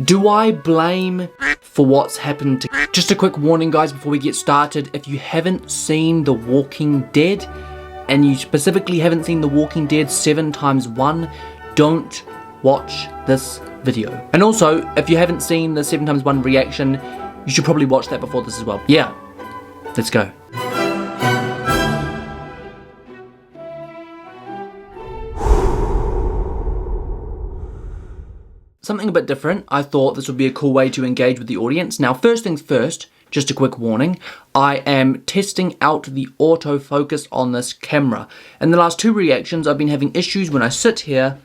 Do I blame for what's happened to... Just a quick warning guys before we get started. If you haven't seen The Walking Dead, and you specifically haven't seen The Walking Dead 7x1, don't watch this video. And also, if you haven't seen the 7x1 reaction, you should probably watch that before this as well. Yeah, let's go. Something a bit different. I thought this would be a cool way to engage with the audience. Now, first things first, just a quick warning, I am testing out the autofocus on this camera. In the last two reactions, I've been having issues when I sit here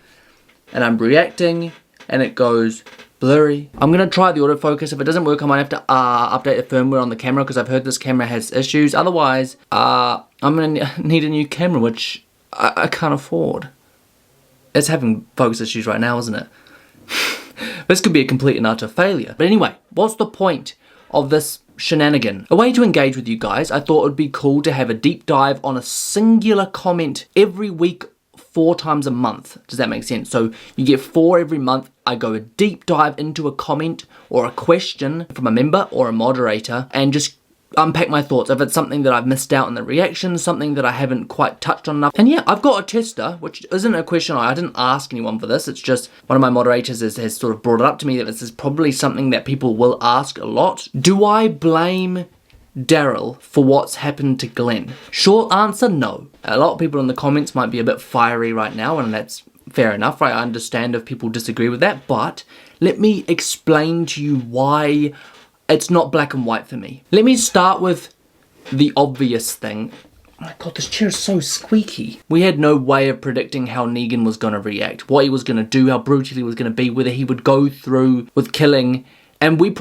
and I'm reacting and it goes blurry. I'm gonna try the autofocus. If it doesn't work, I might have to update the firmware on the camera because I've heard this camera has issues. Otherwise, I'm gonna need a new camera, which I can't afford. It's having focus issues right now, isn't it? This could be a complete and utter failure. But anyway, what's the point of this shenanigan? A way to engage with you guys, I thought it would be cool to have a deep dive on a singular comment every week, 4 times a month. Does that make sense? So you get 4 every month. I go a deep dive into a comment or a question from a member or a moderator and just unpack my thoughts. If it's something that I've missed out in the reaction, something that I haven't quite touched on enough. And yeah, I've got a tester, which isn't a question. I didn't ask anyone for this. It's just one of my moderators has sort of brought it up to me that this is probably something that people will ask a lot. Do I blame Daryl for what's happened to Glenn? Short answer, no. A lot of people in the comments might be a bit fiery right now, and that's fair enough, right? I understand if people disagree with that, but let me explain to you why it's not black and white for me. Let me start with the obvious thing. Oh my god, this chair is so squeaky. We had no way of predicting how Negan was going to react, what he was going to do, how brutal he was going to be, whether he would go through with killing. And we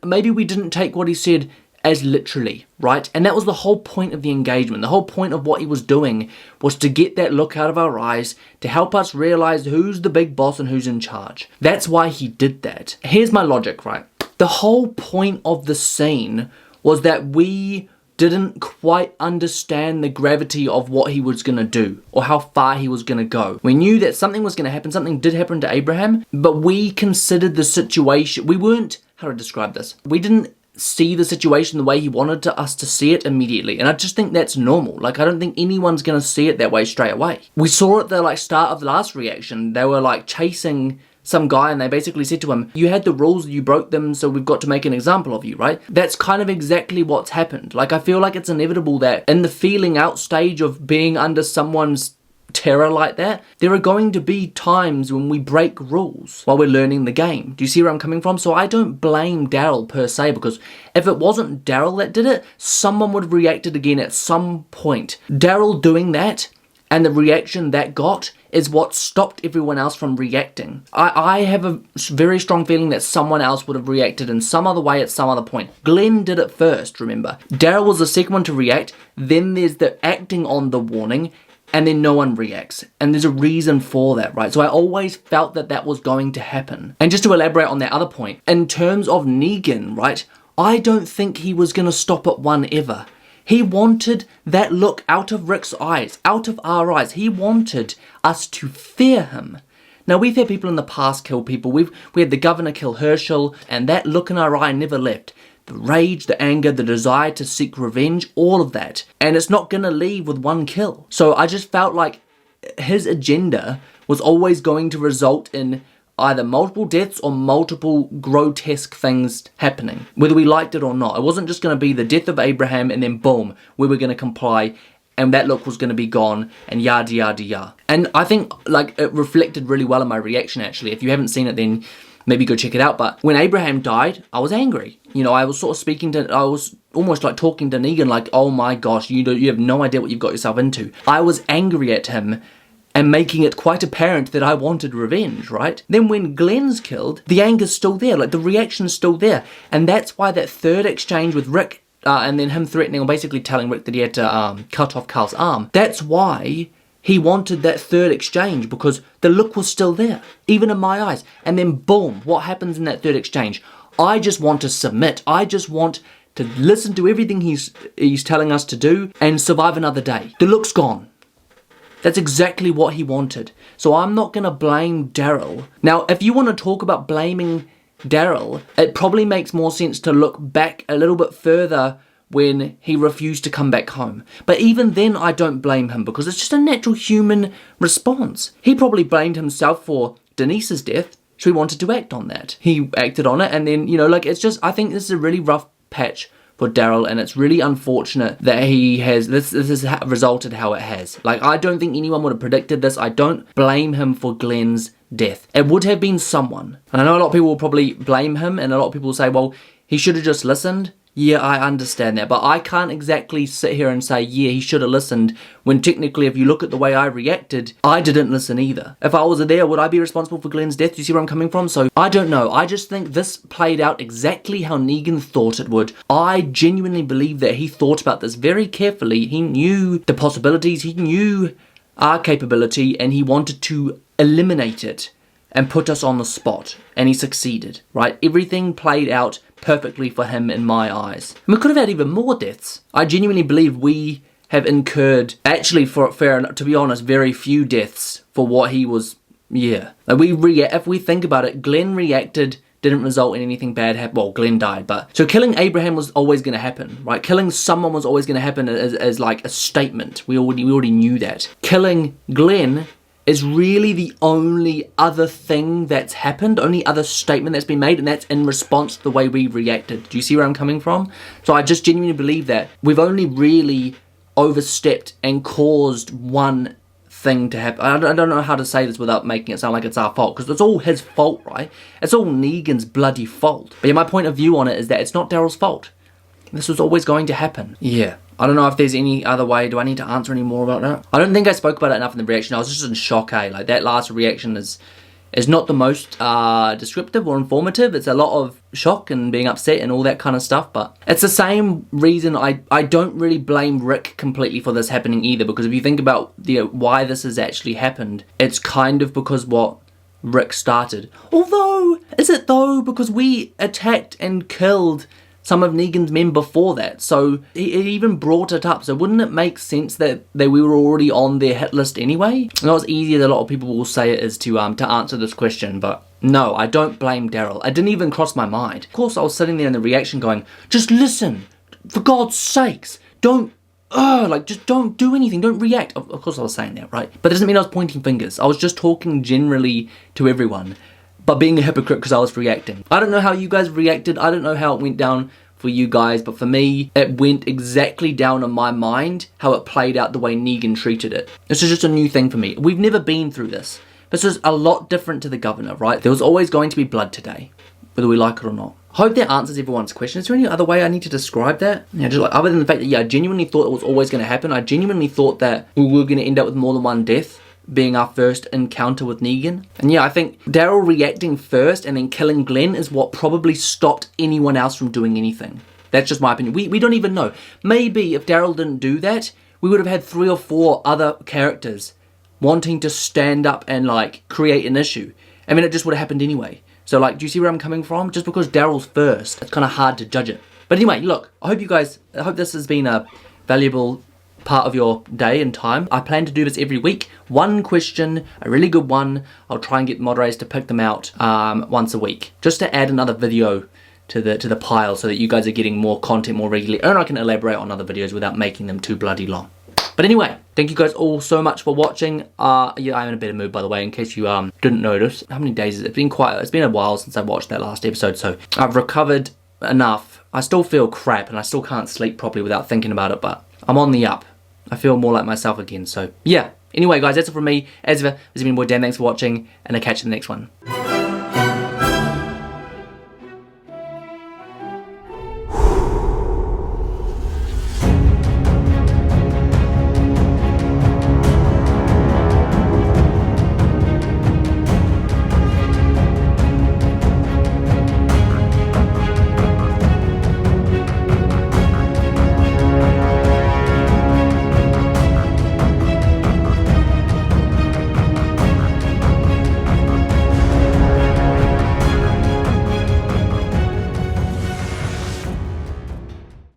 maybe we didn't take what he said as literally, right? And that was the whole point of the engagement. The whole point of what he was doing was to get that look out of our eyes, to help us realize who's the big boss and who's in charge. That's why he did that. Here's my logic, right? The whole point of the scene was that we didn't quite understand the gravity of what he was going to do or how far he was going to go. We knew that something was going to happen, something did happen to Abraham, but we considered the situation, we weren't, how to describe this? We didn't see the situation the way he wanted us to see it immediately, and I just think that's normal. Like, I don't think anyone's going to see it that way straight away. We saw at the start of the last reaction, they were chasing some guy and they basically said to him, you had the rules, you broke them, so we've got to make an example of you, right? That's kind of exactly what's happened. I feel like it's inevitable that in the feeling out stage of being under someone's terror like that, there are going to be times when we break rules while we're learning the game. Do you see where I'm coming from? So I don't blame Daryl per se, because if it wasn't Daryl that did it, someone would have reacted again at some point. Daryl doing that and the reaction that got is what stopped everyone else from reacting. I have a very strong feeling that someone else would have reacted in some other way at some other point. Glenn did it first, remember. Daryl was the second one to react, then there's the acting on the warning, and then no one reacts. And there's a reason for that, right? So I always felt that that was going to happen. And just to elaborate on that other point, in terms of Negan, right, I don't think he was going to stop at one ever. He wanted that look out of Rick's eyes, out of our eyes. He wanted us to fear him. Now, we've had people in the past kill people. We had the governor kill Herschel, and that look in our eye never left. The rage, the anger, the desire to seek revenge, all of that. And it's not going to leave with one kill. So I just felt like his agenda was always going to result in either multiple deaths or multiple grotesque things happening, whether we liked it or not. It wasn't just going to be the death of Abraham and then boom, we were going to comply and that look was going to be gone and yada yada yada. And I think it reflected really well in my reaction actually. If you haven't seen it, then maybe go check it out. But when Abraham died, I was angry. You know, I was sort of I was almost talking to Negan oh my gosh, you have no idea what you've got yourself into. I was angry at him and making it quite apparent that I wanted revenge, right? Then when Glenn's killed, the anger's still there, the reaction's still there. And that's why that third exchange with Rick, and then him threatening or basically telling Rick that he had to cut off Carl's arm, that's why he wanted that third exchange, because the look was still there, even in my eyes. And then boom, what happens in that third exchange? I just want to submit. I just want to listen to everything he's telling us to do and survive another day. The look's gone. That's exactly what he wanted. So I'm not going to blame Daryl. Now, if you want to talk about blaming Daryl, it probably makes more sense to look back a little bit further when he refused to come back home. But even then, I don't blame him because it's just a natural human response. He probably blamed himself for Denise's death, so he wanted to act on that. He acted on it, and then, you know, like, it's just, I think this is a really rough patch for Daryl, and it's really unfortunate that he has, this has resulted how it has. Like, I don't think anyone would have predicted this. I don't blame him for Glenn's death. It would have been someone. And I know a lot of people will probably blame him, and a lot of people will say, well, he should have just listened. Yeah, I understand that, but I can't exactly sit here and say, yeah, he should have listened, when technically, if you look at the way I reacted, I didn't listen either. If I was there, would I be responsible for Glenn's death? Do you see where I'm coming from? So, I don't know. I just think this played out exactly how Negan thought it would. I genuinely believe that he thought about this very carefully. He knew the possibilities, he knew our capability, and he wanted to eliminate it and put us on the spot, and he succeeded, right? Everything played out perfectly for him in my eyes. And we could have had even more deaths. I genuinely believe we have incurred, actually, for fair enough, to be honest, very few deaths for what he was, yeah. Like, if we think about it, Glenn reacted, didn't result in anything bad happen. Well, Glenn died, but so killing Abraham was always going to happen, right? Killing someone was always going to happen as like a statement. We already knew that. Killing Glenn is really the only other thing that's happened, only other statement that's been made, and that's in response to the way we reacted. Do you see where I'm coming from? So I just genuinely believe that we've only really overstepped and caused one thing to happen. I don't know how to say this without making it sound like it's our fault, because it's all his fault, right? It's all Negan's bloody fault. But yeah, my point of view on it is that it's not Daryl's fault. This was always going to happen. Yeah. I don't know if there's any other way. Do I need to answer any more about that? I don't think I spoke about it enough in the reaction. I was just in shock, eh? Like, that last reaction is not the most descriptive or informative. It's a lot of shock and being upset and all that kind of stuff. But it's the same reason I don't really blame Rick completely for this happening either. Because if you think about why this has actually happened, it's kind of because what Rick started. Although, is it though? Because we attacked and killed some of Negan's men before that, so it even brought it up. So wouldn't it make sense that we were already on their hit list anyway? Not as easy as a lot of people will say it is to answer this question, but no, I don't blame Daryl. It didn't even cross my mind. Of course, I was sitting there in the reaction going, just listen, for God's sakes, don't, just don't do anything, don't react. Of course I was saying that, right? But it doesn't mean I was pointing fingers. I was just talking generally to everyone, but being a hypocrite because I was reacting. I don't know how you guys reacted. I don't know how it went down for you guys, but for me, it went exactly down on my mind how it played out the way Negan treated it. This is just a new thing for me. We've never been through this. This is a lot different to the governor, right? There was always going to be blood today, whether we like it or not. Hope that answers everyone's question. Is there any other way I need to describe that? Yeah, just like, other than the fact that, yeah, I genuinely thought it was always going to happen. I genuinely thought that we were going to end up with more than one death, being our first encounter with Negan. And yeah, I think Daryl reacting first and then killing Glenn is what probably stopped anyone else from doing anything. That's just my opinion. We don't even know. Maybe if Daryl didn't do that, we would have had 3 or 4 other characters wanting to stand up and like create an issue. I mean, it just would have happened anyway. So like, do you see where I'm coming from? Just because Daryl's first, it's kind of hard to judge it. But anyway, look, I hope this has been a valuable part of your day and time. I plan to do this every week. One question, a really good one. I'll try and get moderators to pick them out once a week, just to add another video to the pile so that you guys are getting more content more regularly, and I can elaborate on other videos without making them too bloody long. But anyway, thank you guys all so much for watching. Yeah, I'm in a better mood, by the way, in case you didn't notice. How many days is it? It's been a while since I watched that last episode, so I've recovered enough. I still feel crap and I still can't sleep properly without thinking about it, but I'm on the up. I feel more like myself again, so yeah. Anyway, guys, that's it from me. As ever, this has been your boy Dan. Thanks for watching, and I'll catch you in the next one.